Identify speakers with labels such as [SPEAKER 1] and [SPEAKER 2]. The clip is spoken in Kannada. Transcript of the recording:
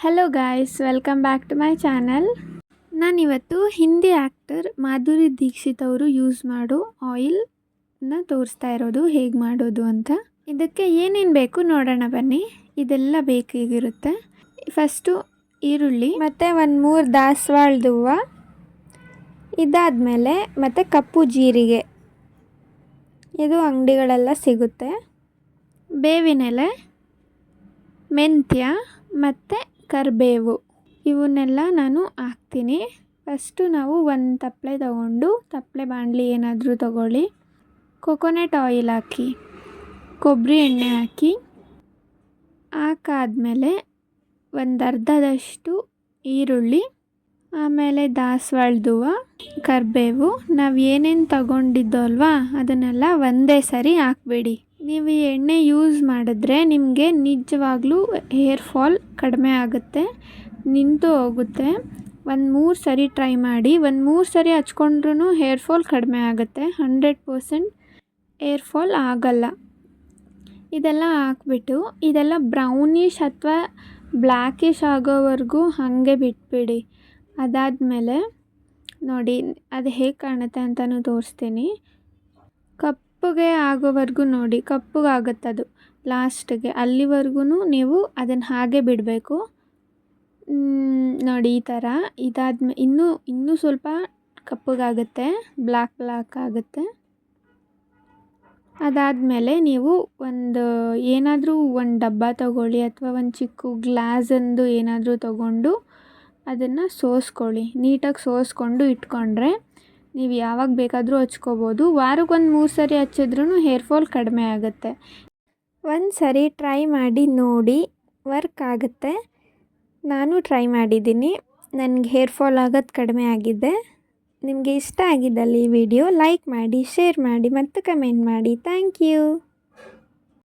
[SPEAKER 1] Hello guys, welcome back to my channel. ನಾನಿವತ್ತು ಹಿಂದಿ ಆ್ಯಕ್ಟರ್ ಮಾಧುರಿ ದೀಕ್ಷಿತ್ ಅವರು ಯೂಸ್ ಮಾಡೋ ಆಯಿಲ್ನ ತೋರಿಸ್ತಾ ಇರೋದು ಹೇಗೆ ಮಾಡೋದು ಅಂತ. ಇದಕ್ಕೆ ಏನೇನು ಬೇಕು ನೋಡೋಣ ಬನ್ನಿ. ಇದೆಲ್ಲ ಬೇಕಾಗಿರುತ್ತೆ. ಫಸ್ಟು ಈರುಳ್ಳಿ ಮತ್ತು 3 ದಾಸವಾಳದ ಹೂವು, ಇದಾದಮೇಲೆ ಮತ್ತು ಕಪ್ಪು ಜೀರಿಗೆ, ಇದು ಅಂಗಡಿಗಳೆಲ್ಲ ಸಿಗುತ್ತೆ. ಬೇವಿನೆಲೆ, ಮೆಂತ್ಯ ಮತ್ತು ಕರಿಬೇವು, ಇವನ್ನೆಲ್ಲ ನಾನು ಹಾಕ್ತೀನಿ. ಫಸ್ಟು ನಾವು ಒಂದು ತಪ್ಪಲೆ ಬಾಣಲಿ ಏನಾದರೂ ತಗೊಳ್ಳಿ. ಕೊಕೊನೆಟ್ ಆಯಿಲ್ ಹಾಕಿ, ಕೊಬ್ಬರಿ ಎಣ್ಣೆ ಹಾಕಾದ್ಮೇಲೆ ಒಂದು ಅರ್ಧದಷ್ಟು ಈರುಳ್ಳಿ, ಆಮೇಲೆ ದಾಸವಾಳದ ಹೂವು, ಕರಿಬೇವು, ನಾವು ಏನೇನು ತಗೊಂಡಿದ್ದೋ ಅಲ್ವಾ ಅದನ್ನೆಲ್ಲ ಒಂದೇ ಸರಿ ಹಾಕ್ಬೇಡಿ. ನೀವು ಈ ಎಣ್ಣೆ ಯೂಸ್ ಮಾಡಿದ್ರೆ ನಿಮಗೆ ನಿಜವಾಗ್ಲೂ ಹೇರ್ ಫಾಲ್ ಕಡಿಮೆ ಆಗುತ್ತೆ, ನಿಂತು ಹೋಗುತ್ತೆ. 3 ಸರಿ ಟ್ರೈ ಮಾಡಿ. 3 ಸರಿ ಹಚ್ಕೊಂಡ್ರೂ ಹೇರ್ ಫಾಲ್ ಕಡಿಮೆ ಆಗುತ್ತೆ. 100% ಹೇರ್ ಫಾಲ್ ಆಗಲ್ಲ. ಇದೆಲ್ಲ ಹಾಕ್ಬಿಟ್ಟು ಇದೆಲ್ಲ ಬ್ರೌನಿಷ್ ಅಥವಾ ಬ್ಲ್ಯಾಕಿಶ್ ಆಗೋವರೆಗೂ ಹಾಗೆ ಬಿಟ್ಬಿಡಿ. ಅದಾದಮೇಲೆ ನೋಡಿ ಅದು ಹೇಗೆ ಕಾಣುತ್ತೆ ಅಂತಲೂ ತೋರಿಸ್ತೀನಿ. ಕಪ್ಪಗೆ ಆಗೋವರೆಗೂ ನೋಡಿ, ಕಪ್ಪಗಾಗುತ್ತದು ಲಾಸ್ಟಿಗೆ, ಅಲ್ಲಿವರೆಗೂ ನೀವು ಅದನ್ನು ಹಾಗೆ ಬಿಡಬೇಕು. ನೋಡಿ ಈ ಥರ. ಇದಾದ್ಮೇಲೆ ಇನ್ನೂ ಸ್ವಲ್ಪ ಕಪ್ಪಗಾಗುತ್ತೆ, ಬ್ಲ್ಯಾಕ್ ಆಗುತ್ತೆ. ಅದಾದಮೇಲೆ ನೀವು ಏನಾದರೂ ಒಂದು ಡಬ್ಬ ತಗೊಳ್ಳಿ ಅಥವಾ ಒಂದು ಚಿಕ್ಕ ಗ್ಲಾಸಂದು ಏನಾದರೂ ತಗೊಂಡು ಅದನ್ನು ಸೋಸ್ಕೊಳ್ಳಿ. ನೀಟಾಗಿ ಸೋಸ್ಕೊಂಡು ಇಟ್ಕೊಂಡ್ರೆ ನೀವು ಯಾವಾಗ ಬೇಕಾದರೂ ಹಚ್ಕೋಬೋದು. ವಾರಕ್ಕೆ 3 ಸರಿ ಹಚ್ಚಿದ್ರೂ ಹೇರ್ ಫಾಲ್ ಕಡಿಮೆ ಆಗುತ್ತೆ. ಒಂದು ಸರಿ ಟ್ರೈ ಮಾಡಿ ನೋಡಿ, ವರ್ಕ್ ಆಗುತ್ತೆ. ನಾನು ಟ್ರೈ ಮಾಡಿದ್ದೀನಿ, ನನಗೆ ಹೇರ್ ಫಾಲ್ ಆಗೋದು ಕಡಿಮೆ ಆಗಿದೆ. ನಿಮಗೆ ಇಷ್ಟ ಆಗಿದ್ದಲ್ಲಿ ಈ ವಿಡಿಯೋ ಲೈಕ್ ಮಾಡಿ, ಶೇರ್ ಮಾಡಿ ಮತ್ತು ಕಮೆಂಟ್ ಮಾಡಿ. Thank you.